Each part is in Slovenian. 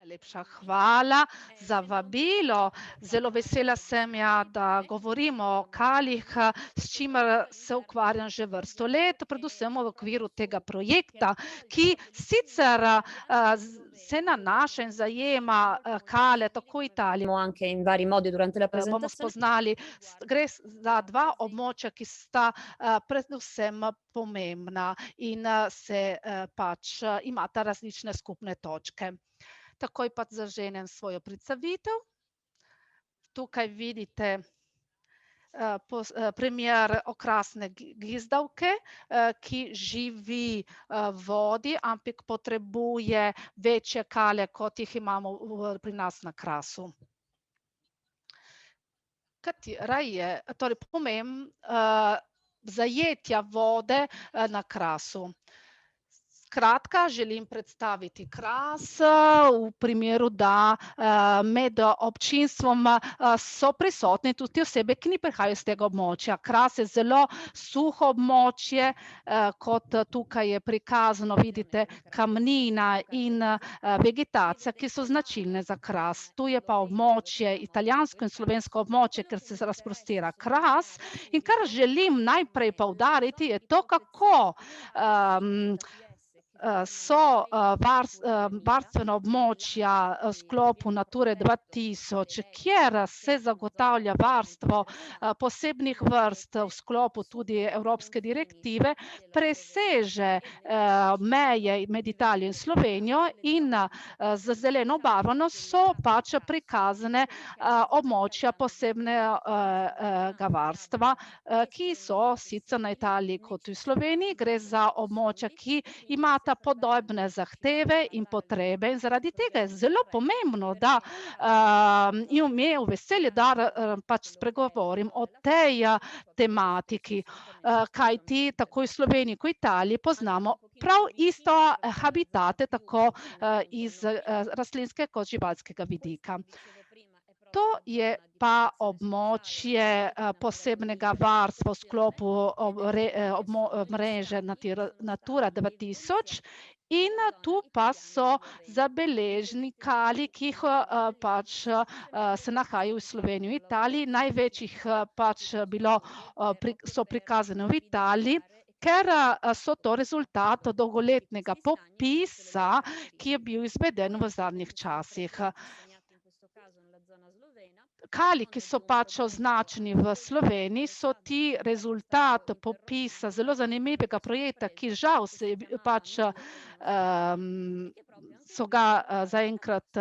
Najlepša hvala za vabilo. Zelo vesela sem, da govorimo o kalih, s čimer se ukvarjam že vrsto let, predvsem v okviru tega projekta, ki sicer se nanaša in zajema kale, tako Italijo. Anche in vari modi durante la Bomo presentazione. spoznali, gre za dva območja, ki sta predvsem pomembna in se pač imata različne skupne točke. Takoj pa zaženem svojo predstavitev. Tukaj vidite primer okrasne gizdavke, ki živi v vodi, ampak potrebuje večje kale, kot jih imamo pri nas na Krasu. Katera je torej pomen zajetja vode na Krasu? Skratka, želim predstaviti Kras v primeru, da med občinstvom so prisotne tudi osebe, ki ne prihajajo iz tega območja. Kras je zelo suho območje, kot tukaj je prikazano, vidite, kamnina in vegetacija, ki so značilne za Kras. Tu je pa območje, italijansko in slovensko območje, ker se razprostira Kras. In kar želim najprej poudariti, je to, kako so varstvena območja v sklopu Nature 2000, kjer se zagotavlja varstvo posebnih vrst v sklopu tudi evropske direktive, preseže meje med Italijo in Slovenijo in z zeleno barvano so pač prikazane območja posebnega varstva, ki so sicer na Italiji kot v Sloveniji. Gre za območja, ki imata podobne zahteve in potrebe in zaradi tega je zelo pomembno, da imam veselje, da pač spregovorim o tej tematiki, kajti tako v Sloveniji kot Italiji poznamo prav isto habitate, tako iz rastlinskega kot živalskega vidika. To je pa območje posebnega varstva v sklopu mreže Natura 2000 in tu pa so zabeleženi kali, ki jih pač se nahajajo v Sloveniji, v Italiji. Največjih pač so prikazane v Italiji, ker so to rezultat dolgoletnega popisa, ki je bil izveden v zadnjih časih. Kali, ki so pač označeni v Sloveniji, so ti rezultat popisa zelo zanimivega projekta, ki žal se pač so ga zaenkrat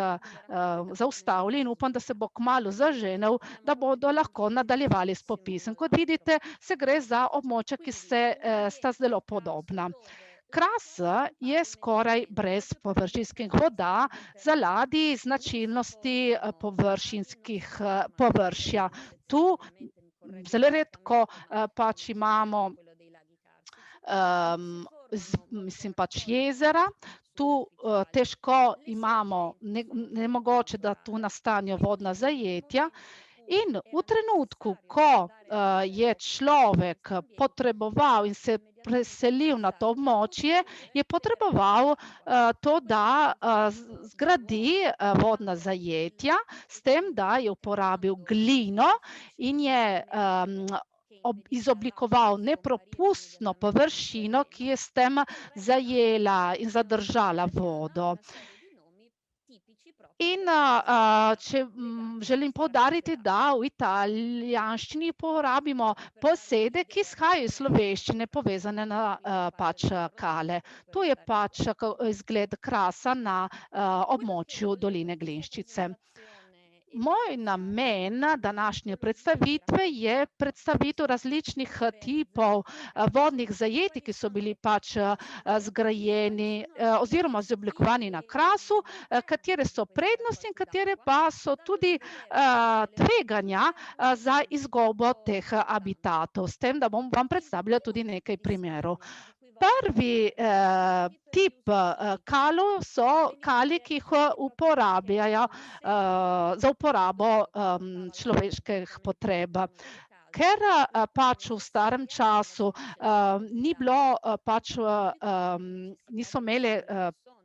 zaustavili in upam, da se bo kmalu zaženel, da bodo lahko nadaljevali s popisom. Kot vidite, se gre za območja, ki sta zelo podobna. Kras je skoraj brez površinskih voda zaradi značilnosti površinskih površja. Tu zelo redko pač imamo pač jezera, tu težko imamo, nemogoče, da tu nastanejo vodna zajetja. In v trenutku, ko je človek potreboval in se preselil na to območje, je potreboval to, da zgradi vodna zajetja, s tem, da je uporabil glino in je izoblikoval nepropustno površino, ki je s tem zajela in zadržala vodo. In želim poudariti, da v italijanščini uporabimo besede, ki izhajajo iz slovenščine, povezane na pač kale. Tu je pač izgled Krasa na območju doline Glinščice. Moj namen današnje predstavitve je predstavitev različnih tipov vodnih zajetij, ki so bili pač zgrajeni oziroma izoblikovani na Krasu, katere so prednosti in katere pa so tudi tveganja za izgubo teh habitatov. S tem, da bom vam predstavila tudi nekaj primerov. Prvi tip kalov so kali, ki jih uporabljajo za uporabo človeških potreb. Ker pač v starem času niso imeli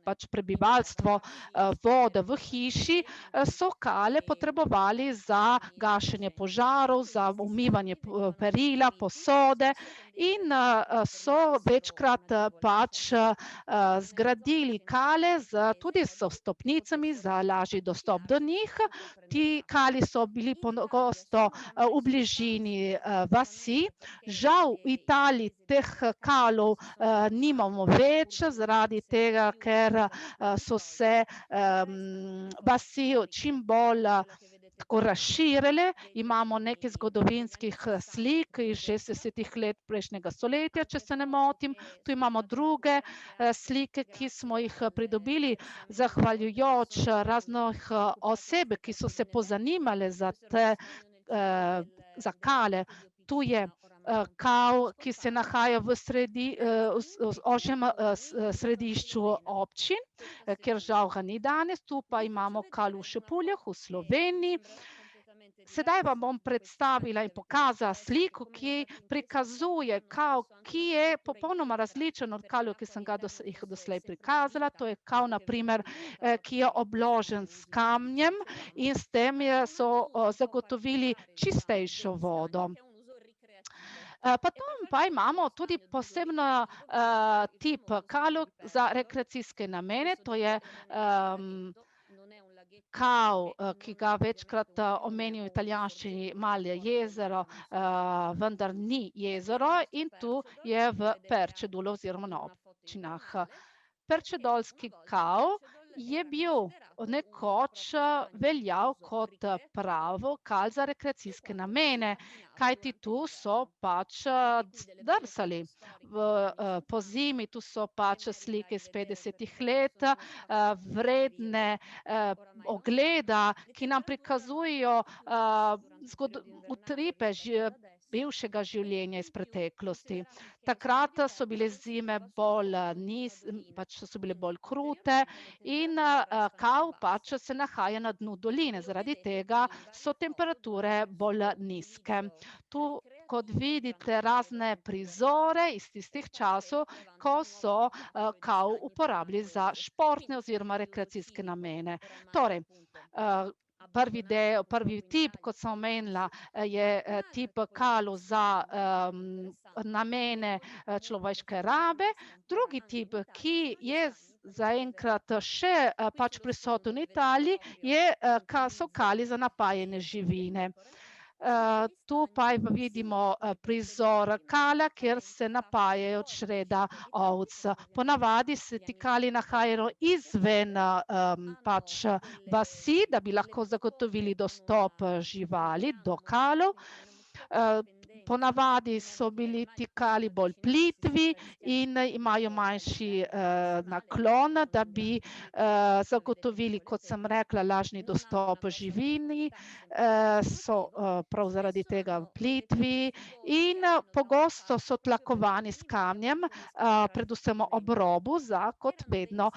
pač prebivalstvo vode v hiši, so kale potrebovali za gašenje požarov, za umivanje perila, posode in so večkrat pač zgradili kale tudi s stopnicami za lažji dostop do njih. Ti kali so bili pogosto v bližini vasi. Žal v Italiji teh kalov nimamo več, zaradi tega, ker so se vasi čim bolj tako razširile. Imamo nekaj zgodovinskih slik iz 60. let prejšnjega stoletja, če se ne motim. Tu imamo druge slike, ki smo jih pridobili zahvaljujoč raznih oseb, ki so se pozanimale za kale. Tu je kal, ki se nahaja v ožjem središču občin, kjer žal ga ni danes. Tu pa imamo kal v Šepuljah v Sloveniji. Sedaj vam bom predstavila in pokazala sliko, ki prikazuje kal, ki je popolnoma različen od kalov, ki sem jih doslej prikazala. To je kal, na primer, ki je obložen s kamnjem in s tem so zagotovili čistejšo vodo. Potem pa imamo tudi posebno tip kalov za rekreacijske namene. To je kal, ki ga večkrat omenijo v italijanščini Malje jezero, vendar ni jezero, in tu je v Perčedulu oziroma na občinah. Perčedolski kal je bil nekoč veljal kot pravo kal za rekreacijske namene, kajti tu so pač drsali. Pozimi tu so pač slike iz 50. let, vredne ogleda, ki nam prikazujejo utripe bivšega življenja iz preteklosti. Takrat so bile zime pač so bile bolj krute in kal pač se nahaja na dnu doline. Zaradi tega so temperature bolj nizke. Tu, kot vidite, razne prizore iz tistih časov, ko so kal uporabljali za športne oziroma rekreacijske namene. Torej, prvi tip, kot sem omenila, je tip kalov za namene človeške rabe. Drugi tip, ki je zaenkrat še pač prisoten v Italiji, so kali za napajanje živine. Tu pa vidimo prizor kala, kjer se napajajo čreda ovc. Ponavadi se ti kali nahajajo izven pač vasi, da bi lahko zagotovili dostop živali do kalov. Ponavadi so bili ti kali bolj plitvi in imajo manjši naklon, da bi zagotovili, kot sem rekla, lažji dostop živini. So prav zaradi tega plitvi in pogosto so tlakovani s kamnjem, predvsem ob robu, za kot vedno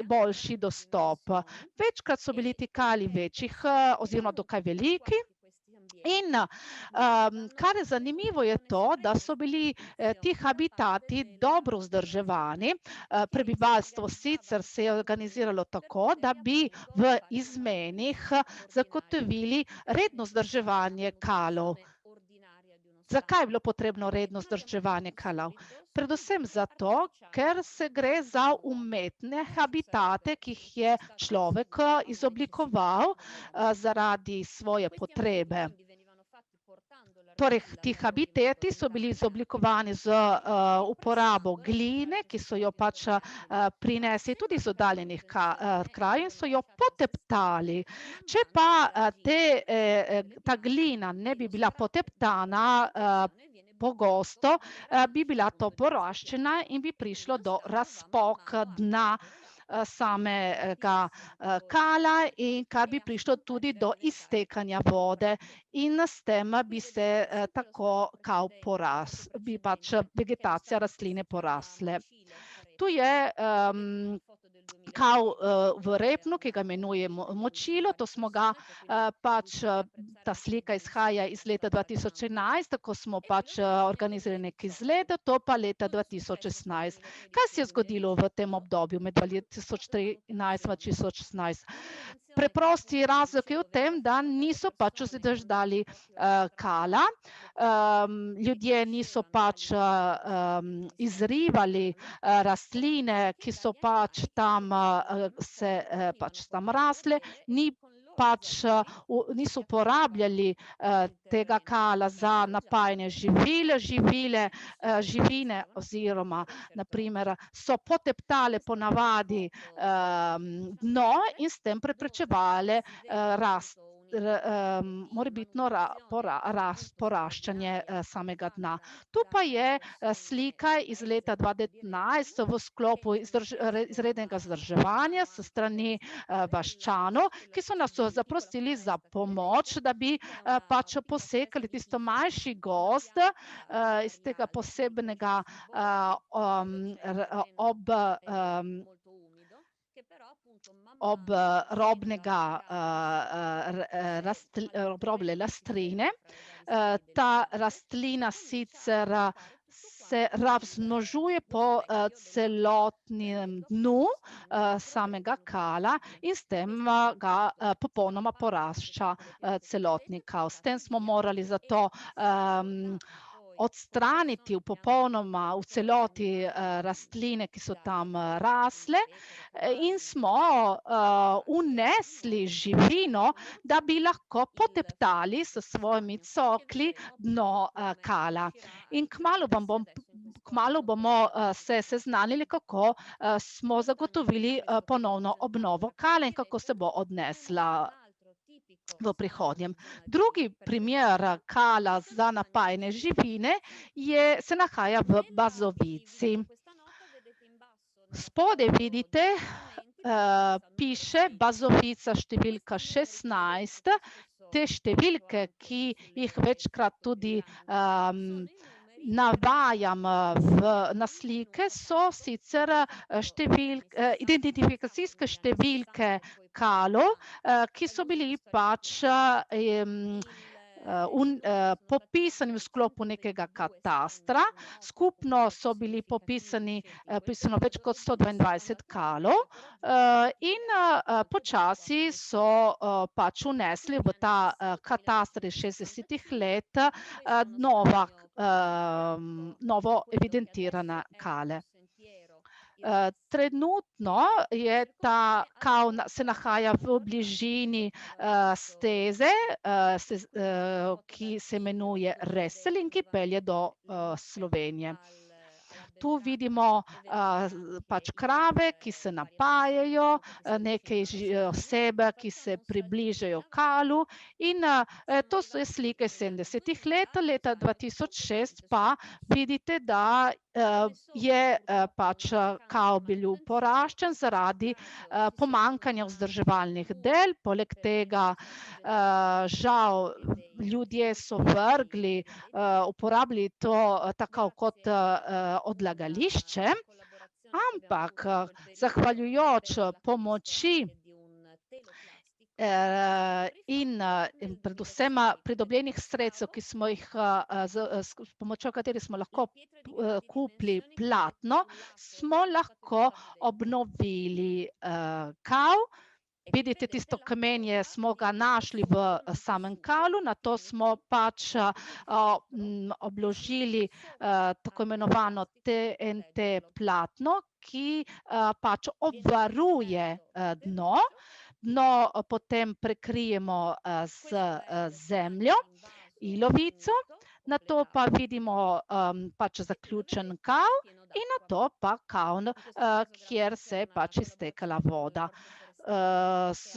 boljši dostop. Večkrat so bili ti kali večjih oziroma dokaj veliki. In kar je zanimivo, je to, da so bili ti habitati dobro vzdrževani. Prebivalstvo sicer se je organiziralo tako, da bi v izmenih zagotovili redno vzdrževanje kalov. Zakaj je bilo potrebno redno vzdrževanje kalov? Predvsem zato, ker se gre za umetne habitate, ki jih je človek izoblikoval zaradi svoje potrebe. Torej, ti habitati so bili izoblikovani z uporabo gline, ki so jo pač prinesli tudi iz oddaljenih krajev in so jo poteptali. Če pa ta glina ne bi bila poteptana pogosto, bi bila to poraščena in bi prišlo do razpoka dna samega kala in kar bi prišlo tudi do iztekanja vode in s tem bi se tako kal bi pač vegetacija rastline porasle. Tu je kal v Repnu, ki ga imenujemo močilo. To smo ga pač ta slika izhaja iz leta 2011, ko smo pač organizirali neki izlet, to pa leta 2016. Kaj se je zgodilo v tem obdobju med 2013 in 2016? Preprosti razlog je v tem, da niso pač zadržali kala, ljudje niso pač izrivali rastline, ki so pač tam se pač tam rasle, niso uporabljali tega kala za napajanje živine oziroma naprimer so poteptale ponavadi dno in s tem preprečevale rast morebitno poraščanje samega dna. Tu pa je slika iz leta 2019 v sklopu izrednega vzdrževanja s strani vaščanov, ki so nas zaprosili za pomoč, da bi pač posekali tisto manjši gozd iz tega posebnega obrobne lastrine. Ta rastlina sicer se razmnožuje po celotnem dnu samega kala in s tem ga popolnoma porašča celotni kal. S tem smo morali zato odstraniti popolnoma v celoti rastline, ki so tam rasle in smo unesli živino, da bi lahko poteptali s svojimi cokli dno kala. In kmalu bomo se seznanili, kako smo zagotovili ponovno obnovo kala in kako se bo odnesla v prihodnjem. Drugi primer kala za napajanje živine se nahaja v Bazovici. Spodaj vidite, piše Bazovica številka 16. Te številke, ki jih večkrat tudi navajam na slike, so sicer identifikacijske številke kalov, ki so bili pač popisani v sklopu nekega katastra. Skupno so bili pisano več kot 122 kalov in počasi so pač unesli v ta kataster iz 60. let novo evidentirane kale. Trenutno je ta kal se nahaja v bližini steze, ki se imenuje Resel in ki pelje do Slovenije. Tu vidimo pač krave, ki se napajajo, neke osebe, ki se približajo kalu in to so slike 70. let. Leta 2006 pa vidite, da je pač kal bil poraščen zaradi pomanjkanja vzdrževalnih del. Poleg tega žal ljudje so uporabili to tako kot odlagališče, ampak zahvaljujoč pomoči in predvsem pridobljenih sredstev, ki smo jih s pomočjo katerih smo lahko kupili platno, smo lahko obnovili kal. Vidite, tisto kamenje smo ga našli v samem kalu, nato smo pač obložili tako imenovano TNT platno, ki pač obvaruje dno. Dno potem prekrijemo z zemljo, ilovico, nato pa vidimo pač zaključen kal in nato pa kavn, kjer se je pač iztekala voda. S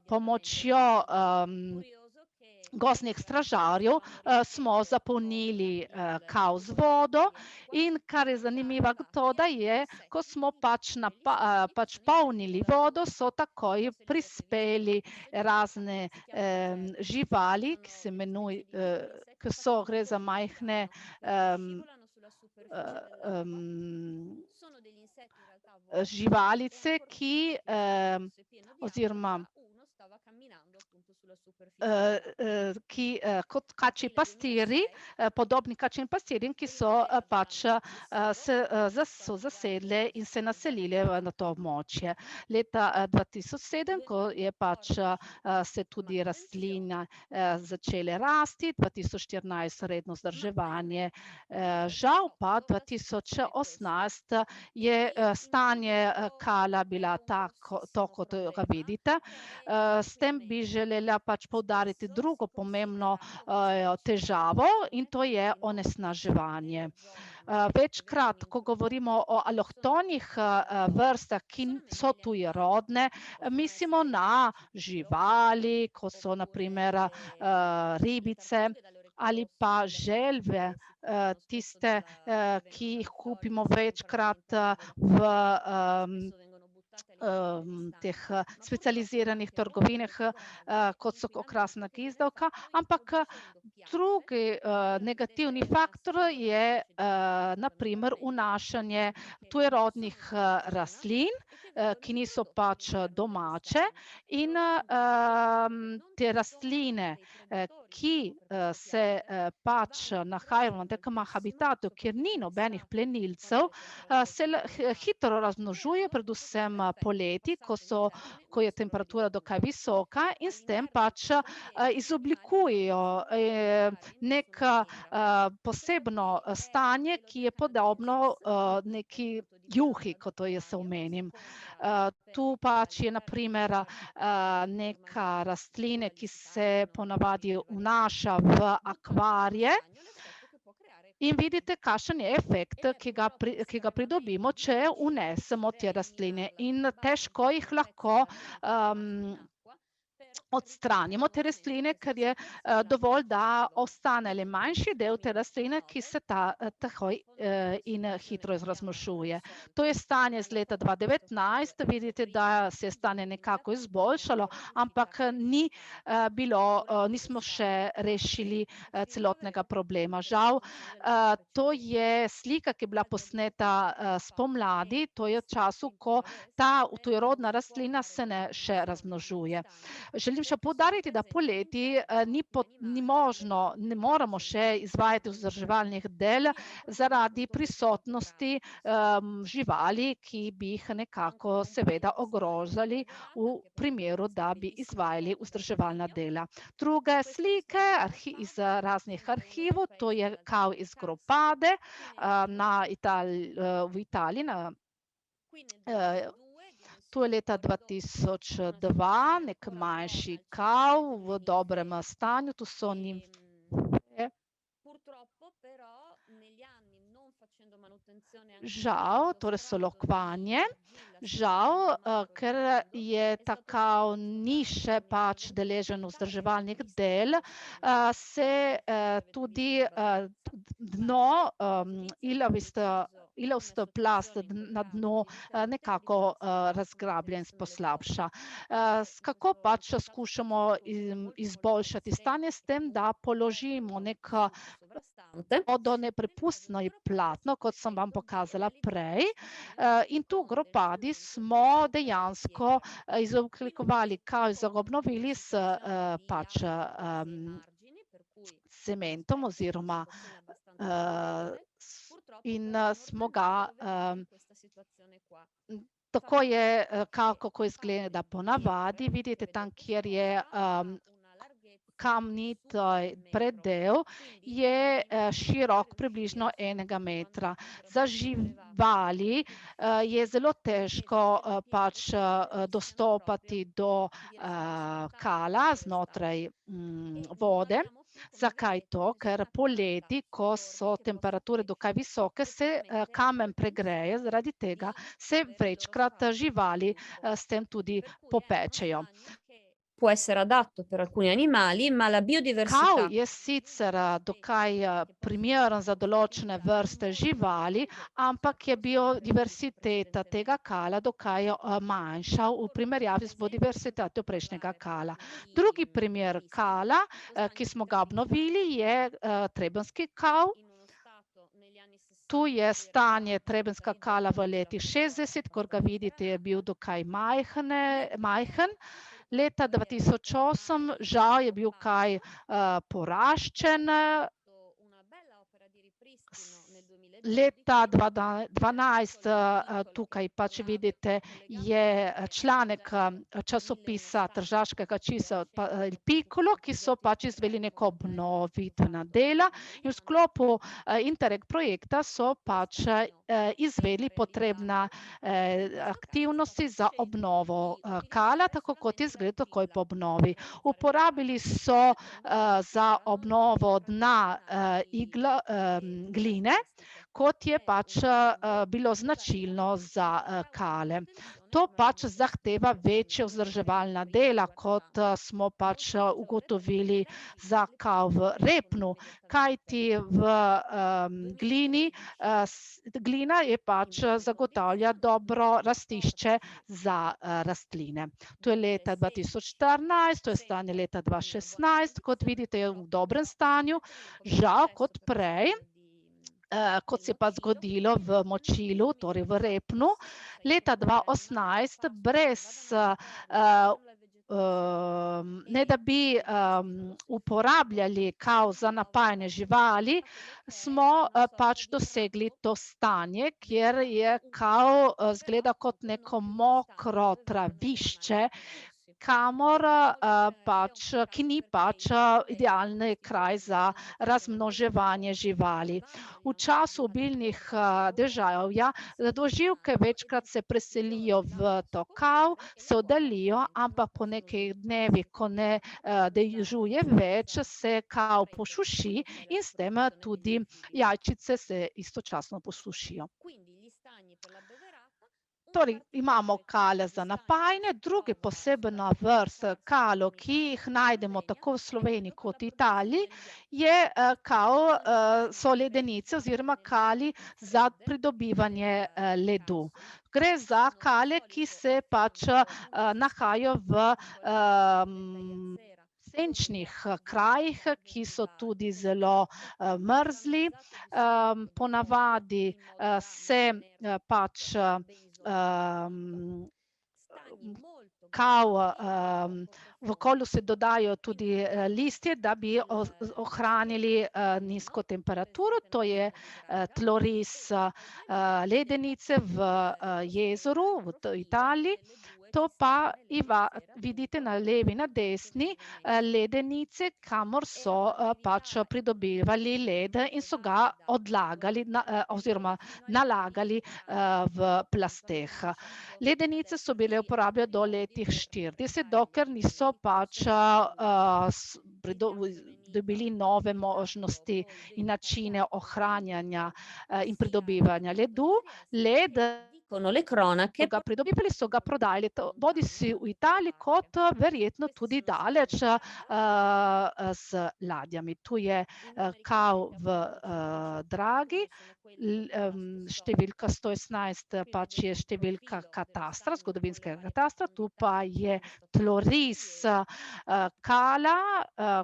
pomočjo gozdnih stražarjev smo zapolnili kal z vodo in kar je zanimivo to, da je, ko smo pač polnili vodo, so takoj prispeli razne živali, gre za majhne živalice, oziroma kot kačji pastiri, podobni kačjim pastirjem, ki so pač so zasedle in se naselile na to območje. Leta 2007, ko je pač se tudi rastlina začele rasti, 2014 redno vzdrževanje. Žal pa 2018 je stanje kala bila to, kot ga vidite. S tem bi želela pač poudariti drugo pomembno težavo in to je onesnaževanje. Večkrat, ko govorimo o alohtonih vrstah, ki so tujerodne, mislimo na živali, kot so na primer ribice ali pa želve, tiste, ki jih kupimo večkrat v teh specializiranih trgovinah, kot so okrasna gizdavka, ampak drugi negativni faktor je na primer vnašanje tujerodnih rastlin, ki niso pač domače, in te rastline, ki se pač nahajajo na takem habitatu, kjer ni nobenih plenilcev, se hitro razmnožuje, predvsem poleti, ko je temperatura dokaj visoka, in s tem pač izoblikujejo neko posebno stanje, ki je podobno neki juhi, kot to jaz omenim. Tu pač je na primer neka rastlina, ki se ponavadi vnaša v akvarije. In vidite, kakšen je efekt, ki ga pridobimo, če vnesemo te rastline. In težko jih lahko odstranimo te rastline, ker je dovolj, da ostane le manjši del te rastline, ki se takoj in hitro razmnožuje. To je stanje z leta 2019. Vidite, da se je stanje nekako izboljšalo, ampak nismo še rešili celotnega problema. Žal, to je slika, ki je bila posneta spomladi, to je v času, ko ta tujerodna rastlina se še razmnožuje. Želim še poudariti, da poleti ni možno, ne moremo še izvajati vzdrževalnih del zaradi prisotnosti živali, ki bi jih nekako seveda ogrožali v primeru, da bi izvajali vzdrževalna dela. Druge slike iz raznih arhivov, to je kav iz Gropade v Italiji. Tu je leta 2002 nek manjši kav v dobrem stanju, tu so nimfe. Žal, torej so lokvanje, žal, ker je ta kav ni še pač deležen vzdrževalnih del, se tudi dno, ilavsta plast na dnu nekako razgrablja in poslabša. Kako pač skušamo izboljšati stanje s tem, da položimo neko vodoneprepustno platno, kot sem vam pokazala prej. In tu v Gropadi smo dejansko izoblikovali kav, obnovili s pač cementom oziroma in smo ga tako je kav, kako izgleda ponavadi. Vidite tam, kjer je kamnit predel, je širok približno 1 metra. Za živali je zelo težko pač dostopati do kala znotraj vode. Zakaj to? Ker poleti, ko so temperature dokaj visoke, se kamen pregreje, zaradi tega se večkrat živali s tem tudi popečejo. Può essere adatto per alcuni animali, ma la biodiversità. Kav je sicer dokaj primeren za določene vrste živali, ampak je biodiversiteta tega kala dokaj manjša v primerjavi z biodiversiteto prejšnjega kala. Drugi primer kala, ki smo ga obnovili, je trebenjski kav. Tu je stanje trebenjskega kala v letih 60, kot ga vidite, je bil dokaj majhen. Leta 2008 žal je bil kaj poraščen. Leta 2012 tukaj pač vidite je članek časopisa tržaškega čisa Il Piccolo, ki so pač izveli neko obnovitvena dela in v sklopu Interreg projekta so pač izveli potrebna aktivnosti za obnovo Kala, tako kot je izgled takoj po obnovi. Uporabili so za obnovo dna gline, kot je pač bilo značilno za Kale. To pač zahteva večje vzdrževalna dela, kot smo pač ugotovili za kal v Repnu, kajti v glini, glina je pač zagotavlja dobro rastišče za rastline. To je leta 2014, to je stanje leta 2016, kot vidite je v dobrem stanju, žal kot prej, kot se je pa zgodilo v Močilu, torej v Repnu, leta 2018 brez ne da bi uporabljali kal za napajanje živali, smo pač dosegli to stanje, kjer je kal izgleda kot neko mokro travišče, kamor pač, ki ni pač idealni kraj za razmnoževanje živali. V času obilnih deževja dvoživke večkrat se preselijo v to kal, se oddaljijo, ampak po nekaj dnevih, ko ne dežuje več, se kal posuši in s tem tudi jajčice se istočasno posušijo. Torej, imamo kale za napajanje, drugi posebna vrst kalov, ki jih najdemo tako v Sloveniji kot v Italiji, je kal, so ledenice oziroma kali za pridobivanje ledu. Gre za kale, ki se pač nahajajo v senčnih krajih, ki so tudi zelo mrzli. Ponavadi se pač kal, v okolju se dodajo tudi listje, da bi ohranili nizko temperaturo, to je tloris ledenice v jezeru v Italiji. To pa vidite na levi, na desni ledenice, kamor so pač pridobivali led in so ga odlagali oziroma nalagali v plasteh. Ledenice so bile uporabljene do letih 40, dokler niso pač dobili nove možnosti in načine ohranjanja in pridobivanja ledu. Led le cronache, ga pridobivali, so ga prodajali bodisi v Italiji kot verjetno tudi daleč z ladjami. Tu je kal v Dragi, številka 111 pač je številka katastra, zgodovinskega katastra, tu pa je tloris kala,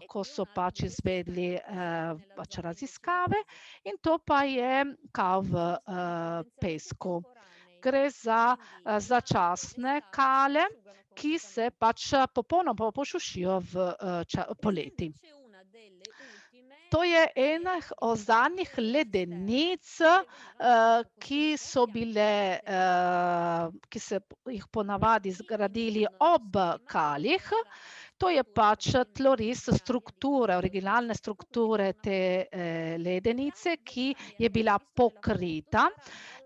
ko so pač izvedli pač raziskave, in to pa je kal v pesku. Gre za začasne kale, ki se pač popolnoma posušijo poleti. To je ena od zadnjih ledenic, ki so bile, ki se jih ponavadi zgradili ob kalih. To je pač tloris strukture, originalne strukture te ledenice, ki je bila pokrita.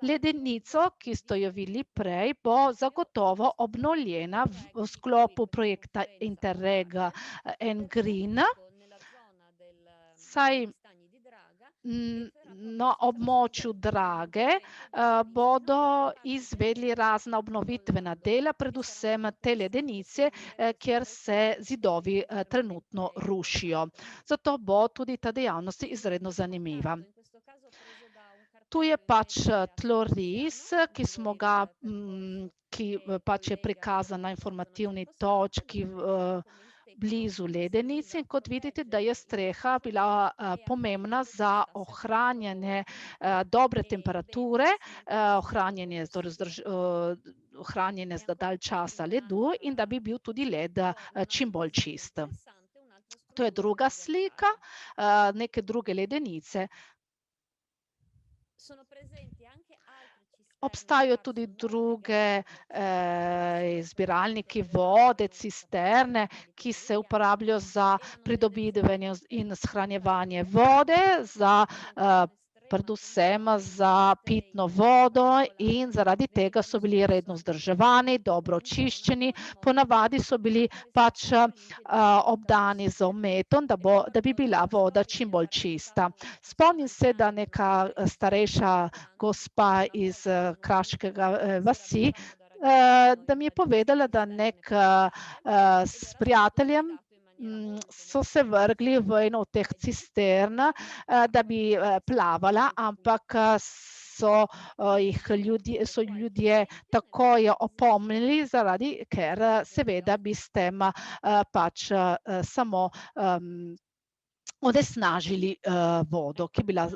Ledenico, ki ste jo videli prej, bo zagotovo obnovljena v sklopu projekta Interreg Green, saj na območju Drage bodo izvedli razna obnovitvena dela, predvsem te ledenice, kjer se zidovi trenutno rušijo. Zato bo tudi ta dejavnost izredno zanimiva. Tu je pač tloris, ki pač je prikazan na informativni točki blizu ledenice, in kot vidite, da je streha bila pomembna za ohranjanje dobre temperature, ohranjanje hranjene za dalj časa ledu in da bi bil tudi led čim bolj čist. To je druga slika, neke druge ledenice. Obstajajo tudi druge zbiralniki vode, cisterne, ki se uporabljajo za pridobivanje in shranjevanje vode, predvsem za pitno vodo in zaradi tega so bili redno vzdrževani, dobro očiščeni. Ponavadi so bili pač obdani z ometom, da bi bila voda čim bolj čista. Spomnim se, da neka starejša gospa iz kraškega vasi, da mi je povedala, da s prijateljem so se vrgli v eno od teh cistern, da bi plavala, ampak so ljudje takoj opomnili, ker seveda bi s tem pač samo onesnažili vodo, ki je bila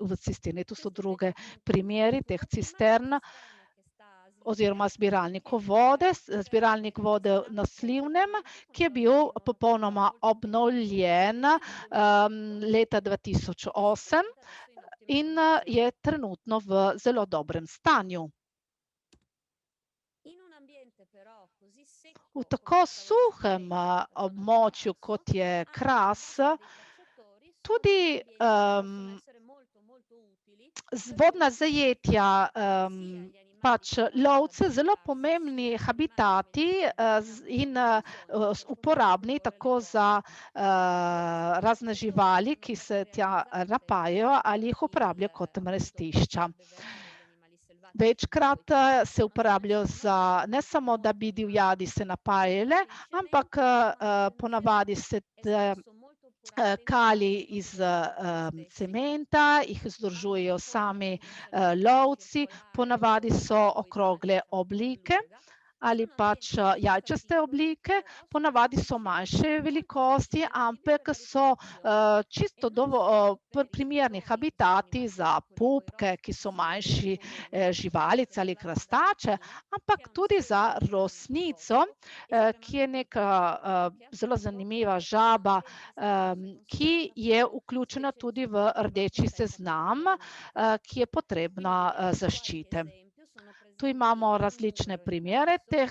v cisterni. Tu so druge primeri teh cistern oziroma zbiralnikov vode. Zbiralnik vode na Slivnem, ki je bil popolnoma obnovljen leta 2008 in je trenutno v zelo dobrem stanju. V tako suhem območju, kot je Kras, tudi vodna zajetja, pač lovce, zelo pomembni habitati in uporabni tako za razne živali, ki se tja napajajo ali jih uporabljajo kot mrestišča. Večkrat se uporabljajo ne samo, da bi divjadi se napajale, ampak ponavadi se kali iz cementa, jih vzdržujejo sami lovci, ponavadi so okrogle oblike ali pač jajčaste oblike, ponavadi so manjše velikosti, ampak so čisto primerni habitati za pupke, ki so manjši živalice ali krastače, ampak tudi za rosnico, ki je neka zelo zanimiva žaba, ki je vključena tudi v rdeči seznam, ki je potrebna zaščite. Tu imamo različne primere teh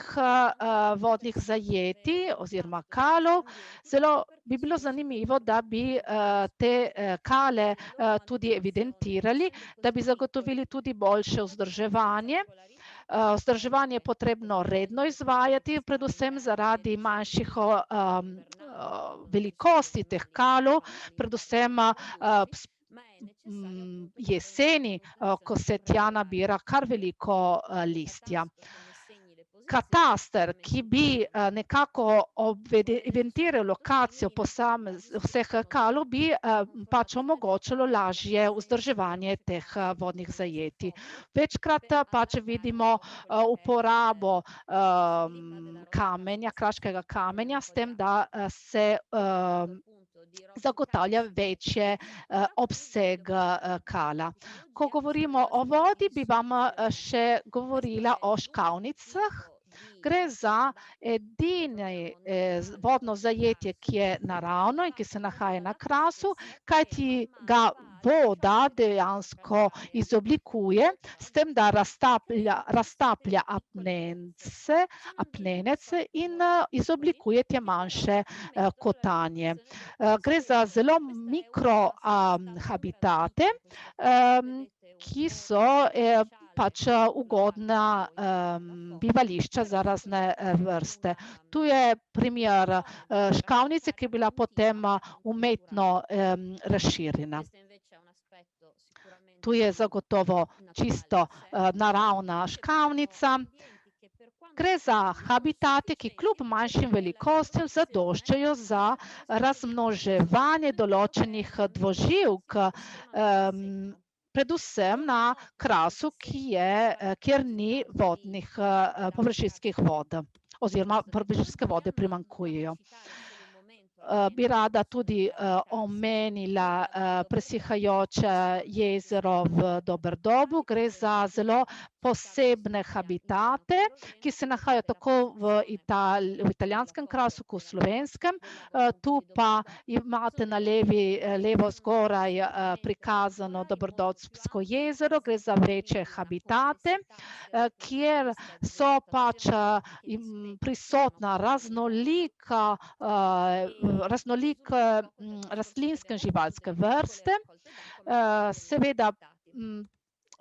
vodnih zajetij oziroma kalov. Zelo bi bilo zanimivo, da bi te kale tudi evidentirali, da bi zagotovili tudi boljše vzdrževanje. Vzdrževanje je potrebno redno izvajati, predvsem zaradi manjših velikosti teh kalov, predvsem jeseni, ko se tja nabira kar veliko listja. Kataster, ki bi nekako evidentiral lokacijo vseh kalov, bi pač omogočilo lažje vzdrževanje teh vodnih zajetij. Večkrat pač vidimo uporabo kamenja, kraškega kamenja, s tem, da se zagotavlja večji obseg kala. Ko govorimo o vodi, bi vam še govorila o škavnicah. Gre za edino vodno zajetje, ki je naravno in ki se nahaja na Krasu, kajti ga voda dejansko izoblikuje s tem, da raztaplja apnenec in izoblikuje te manjše kotanje. Gre za zelo mikro habitate, ki so pač ugodna bivališča za razne vrste. Tu je primer škavnice, ki je bila potem umetno razširjena. Tu je zagotovo čisto naravna škavnica. Gre za habitate, ki kljub manjšim velikostim zadoščajo za razmnoževanje določenih dvoživk, predvsem na Krasu, kjer ni površinskih vod oziroma površinske vode primanjkujejo. Bi rada tudi omenila presihajoče jezero v Doberdobu. Gre za zelo posebne habitate, ki se nahajajo tako v italijanskem krasu kot v slovenskem. Tu pa imate na levo zgoraj prikazano Dobrodobsko jezero. Gre za večje habitate, kjer so pač prisotna raznolike rastlinske in živalske vrste. Seveda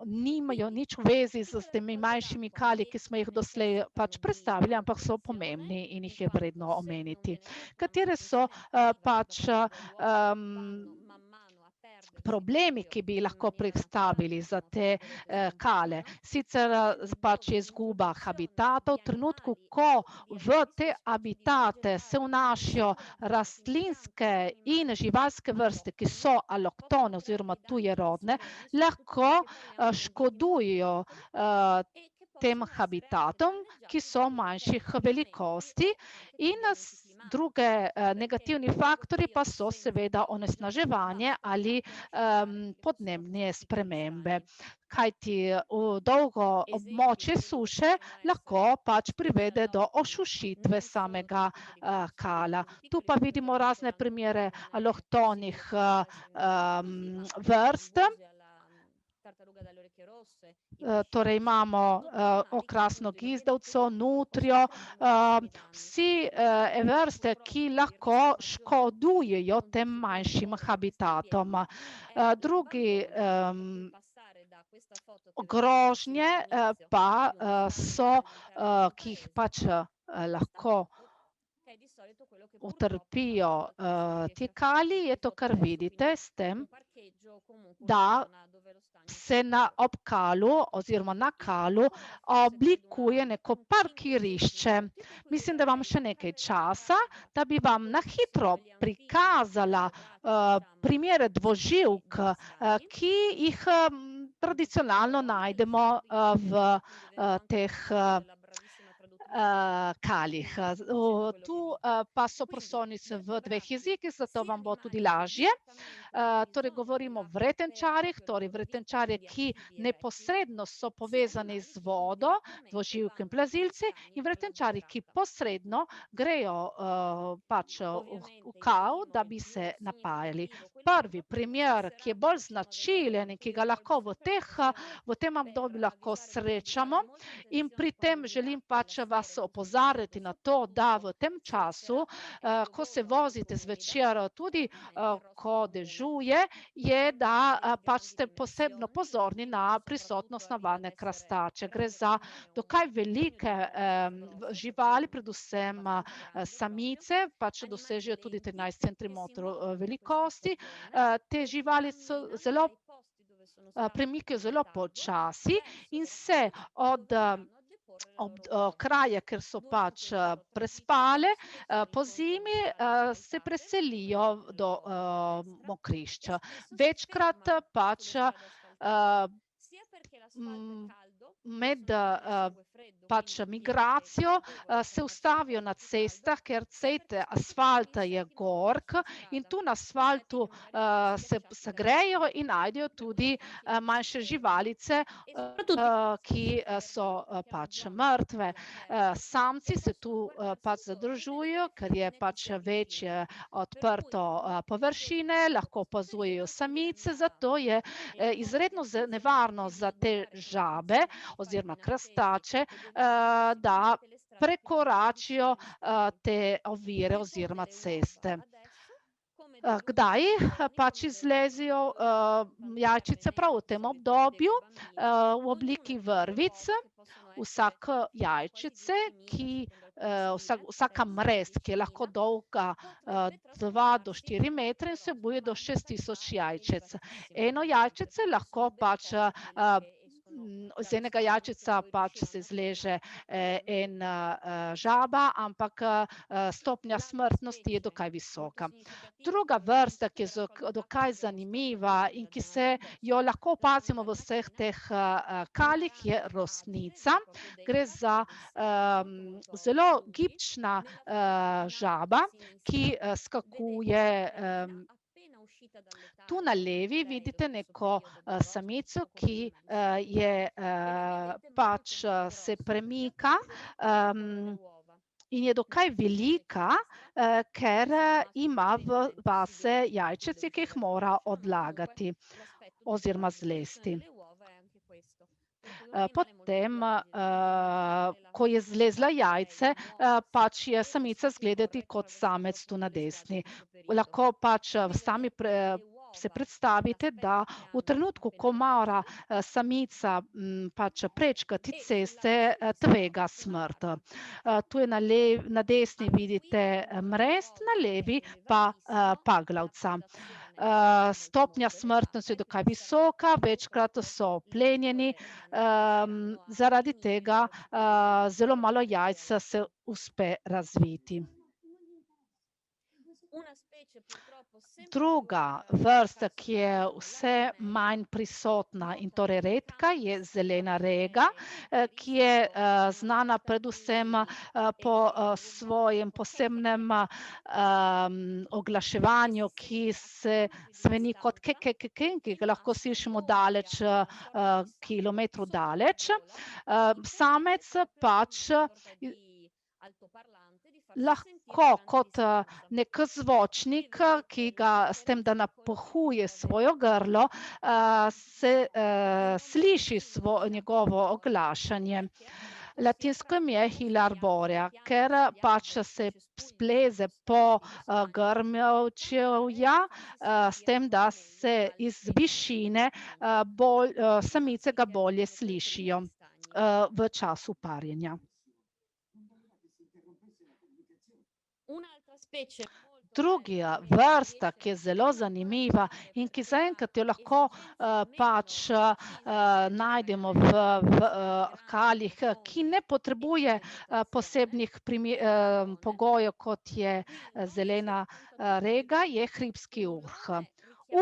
nimajo nič v vezi s temi manjšimi kali, ki smo jih doslej pač predstavili, ampak so pomembni in jih je vredno omeniti. Katere so pač problemi, ki bi lahko predstavili za te kale? Sicer pač je izguba habitatov. V trenutku, ko v te habitate se vnašajo rastlinske in živalske vrste, ki so aloktone oziroma tujerodne, lahko škodujejo tem habitatom, ki so manjših velikosti, in druge negativni faktorji pa so seveda onesnaževanje ali podnebne spremembe. Kajti dolgo območje suše lahko pač privede do osušitve samega kala. Tu pa vidimo razne primere alohtonih vrst. Torej imamo okrasno gizdavco, nutrijo, vsi vrste, ki lahko škodujejo tem manjšim habitatom. Drugi grožnje pa so, ki jih pač lahko utrpijo ti kali, je to, kar vidite s tem, da se ob kalu oziroma na kalu oblikuje neko parkirišče. Mislim, da imam še nekaj časa, da bi vam na hitro prikazala primere dvoživk, ki jih tradicionalno najdemo v teh kalih. Tu pa so prosojnice v dveh jezikih, zato vam bo tudi lažje. Torej govorimo o vretenčarjih, torej vretenčarje, ki neposredno so povezani z vodo, dvoživke in plazilci, in vretenčarji, ki posredno grejo pač v kal, da bi se napajali. Prvi primer, ki je bolj značilen in ki ga lahko v tem obdobju lahko srečamo, in pri tem želim pač vas opozarjati na to, da v tem času, ko se vozite zvečer, tudi ko dežuje, je, da pač ste posebno pozorni na prisotnost navadne krastače. Gre za dokaj velike živali, predvsem samice, pač dosežejo tudi 13 centimetrov velikosti. Te živali so premikajo zelo počasi in se od kraja, ker so pač prespale pozimi, se preselijo do mokrišča. Večkrat pač med pač migracijo se ustavijo na cestah, ker asfalt je gork, in tu na asfaltu se segrejo in najdejo tudi manjše živalice, ki so pač mrtve. Samci se tu pač zadržujejo, ker je pač večje odprto površine, lahko opazujejo samice, zato je izredno nevarno za te žabe oziroma krastače, da prekoračijo te ovire oziroma ceste. Kdaj pač izlezijo jajčice? Prav v tem obdobju, v obliki vrvic. Vsaka jajčice, vsaka mrez, ki je lahko dolga 2 do 4 metre, vsebuje do 6000 jajčec. Eno jajčice lahko pač iz enega jajčica pač se izleže en žaba, ampak stopnja smrtnosti je dokaj visoka. Druga vrsta, ki je dokaj zanimiva in ki se jo lahko opazimo v vseh teh kalih, je rosnica. Gre za zelo gibčna žaba, ki skakuje. Tu na levi vidite neko samico, ki je pač se premika in je dokaj velika, ker ima v vase jajčeci, ki jih mora odlagati oziroma zlesti. Potem, ko je zlezla jajce, pač je samica zgledati kot samec tu na desni. Lahko pač sami se predstavite, da v trenutku, ko mora samica pač prečkati ceste, tvega smrt. Tu je na desni vidite mrest, na levi pa paglavca. Stopnja smrtnosti je dokaj visoka, večkrat so plenjeni, zaradi tega zelo malo jajc se uspe razviti. Druga vrsta, ki je vse manj prisotna in torej redka, je zelena rega, ki je znana predvsem po svojem posebnem oglaševanju, ki se zveni kot ke, ki ga lahko slišimo daleč, kilometrov daleč. Samec pač lahko kot nek zvočnik, ki ga s tem, da napuhuje svoje grlo, se sliši njegovo oglašanje. Latinsko ime je Hilar borea, ker pač se spleze po grmovčevja, s tem, da se iz višine samice ga bolje slišijo v času parjenja. Druga vrsta, ki je zelo zanimiva in ki zaenkrat jo lahko pač najdemo v kalih, ki ne potrebuje posebnih pogojev, kot je zelena rega, je hribski urh.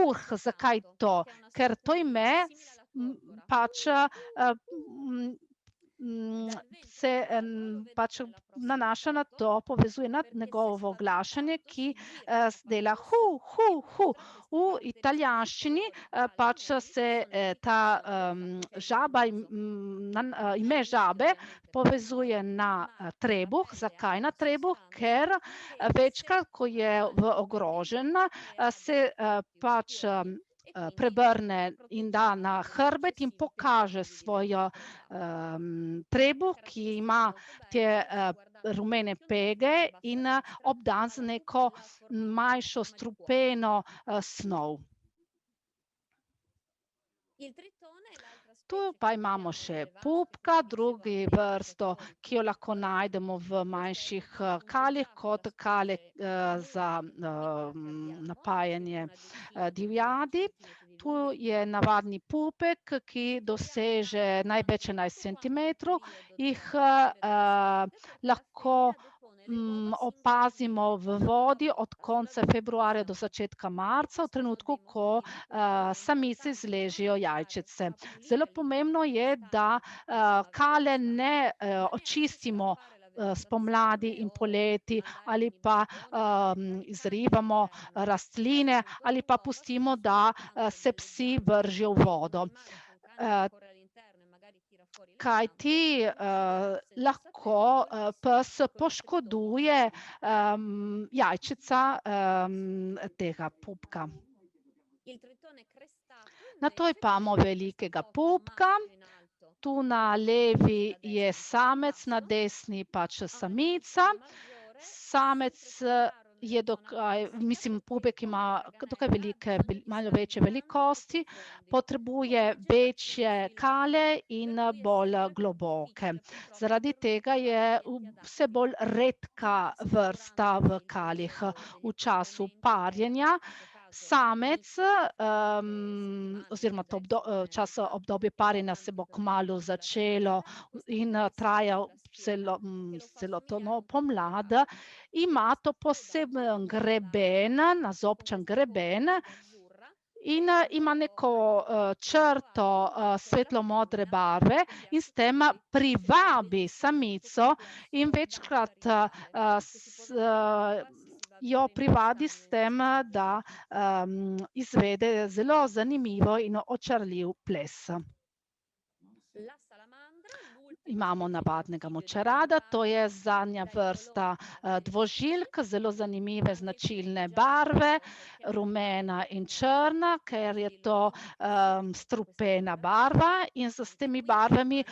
Urh, zakaj to? Ker to ime pač se pač nanaša na to, povezuje na njegovo oglašanje, ki dela hu, hu, hu. V italijanščini pač se ta žaba, ime žabe povezuje na trebuh. Zakaj na trebuh? Ker večkrat, ko je ogrožen, se pač prebrne in da na hrbet in pokaže svoj trebuh, ki ima te rumene pege in obdan z neko manjšo strupeno snov. Tu pa imamo še pupka, drugi vrsto, ki jo lahko najdemo v manjših kalih, kot kale za napajanje divjadi. Tu je navadni pupek, ki doseže največ 11 centimetrov. Jih lahko opazimo v vodi od konca februarja do začetka marca, v trenutku, ko samice zležejo jajčice. Zelo pomembno je, da kale ne očistimo spomladi in poleti ali pa izrivamo rastline ali pa pustimo, da se psi vržejo v vodo. Kajti lahko pes poškoduje jajčica tega pupka. Nato imamo velikega pupka. Tu na levi je samec, na desni pač samica. Samec je pupek ima dokaj velike, malo večje velikosti, potrebuje večje kale in bolj globoke. Zaradi tega je vse bolj redka vrsta v kalih v času parjenja. Samec, oziroma obdobje parjenja se bo kmalu začelo in traja celo to pomlad, ima to poseben greben, nazobčan greben in ima neko črto svetlo-modre barve in s tem privabi samico in večkrat jo privadi s tem, da izvede zelo zanimivo in očarljiv ples. Imamo navadnega močerada, to je zadnja vrsta dvožilk, zelo zanimive značilne barve, rumena in črna, ker je to strupena barva in s temi barvami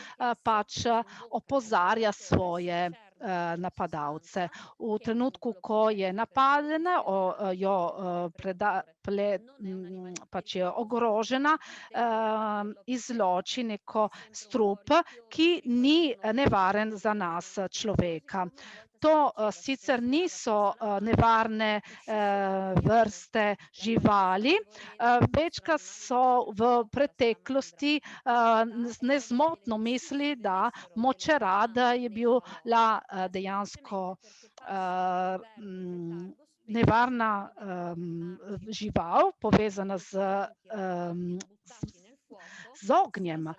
pač opozarja svoje napadalce. V trenutku, ko je napadena, jo pač je ogrožena, izloči neko strup, ki ni nevaren za nas, človeka. To sicer niso nevarne vrste živali, večkrat so v preteklosti nezmotno mislili, da močerad je bila dejansko nevarna žival, povezana z ognjem.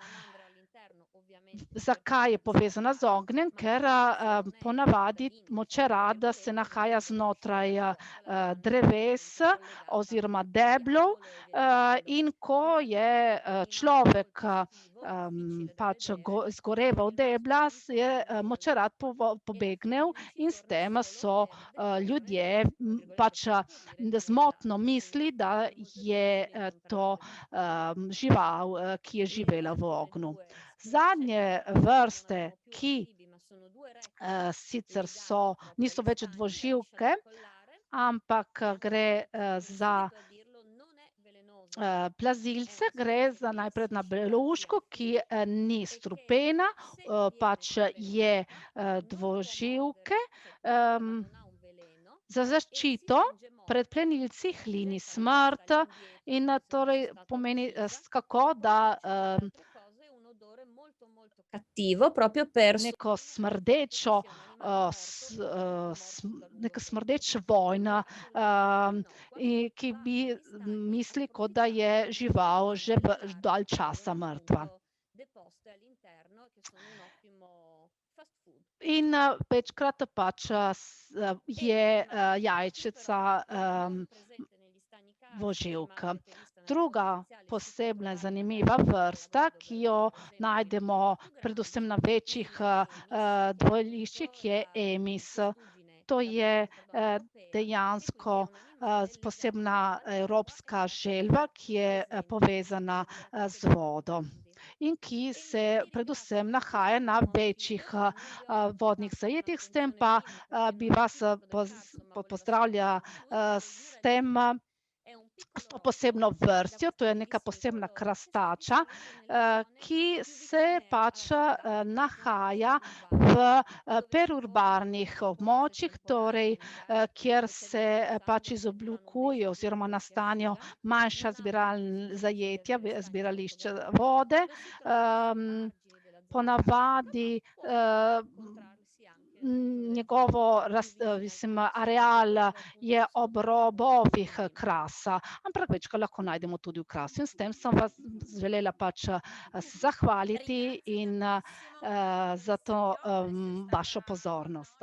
Zakaj je povezana z ognjem? Ker ponavadi močerad se nahaja znotraj dreves oziroma deblov in ko je človek pač izgoreval debla, je močerad pobegnil in s tem so ljudje pač zmotno mislili, da je to žival, ki je živela v ognju. Zadnje vrste, ki sicer niso več dvoživke, ampak gre za plazilce, gre za najprej na belouško, ki ni strupena, pač je dvoživke. Za zaščito pred plenilci hlini smrt in torej pomeni kako, da cattivo proprio per neko smrdečo, neka smrdeč vonj, ki bi misli, kot da je žival že dalj časa mrtva. In večkrat pač je jajčeca dvoživk. Druga posebna zanimiva vrsta, ki jo najdemo predvsem na večjih dvoriščih, je emis. To je dejansko posebna evropska želva, ki je povezana z vodo in ki se predvsem nahaja na večjih vodnih zajetjih. S tem pa bi vas pozdravila s tem, s to posebno vrstjo, to je neka posebna krastača, ki se pač nahaja v perurbarnih območjih, torej kjer se pač izoblikujejo oziroma nastanejo manjša zajetja, zbirališča vode. Ponavadi njegovo areal je ob robovih kras, ampak večkrat lahko najdemo tudi v krasu. In s tem sem vas želela pač se zahvaliti in za to vašo pozornost.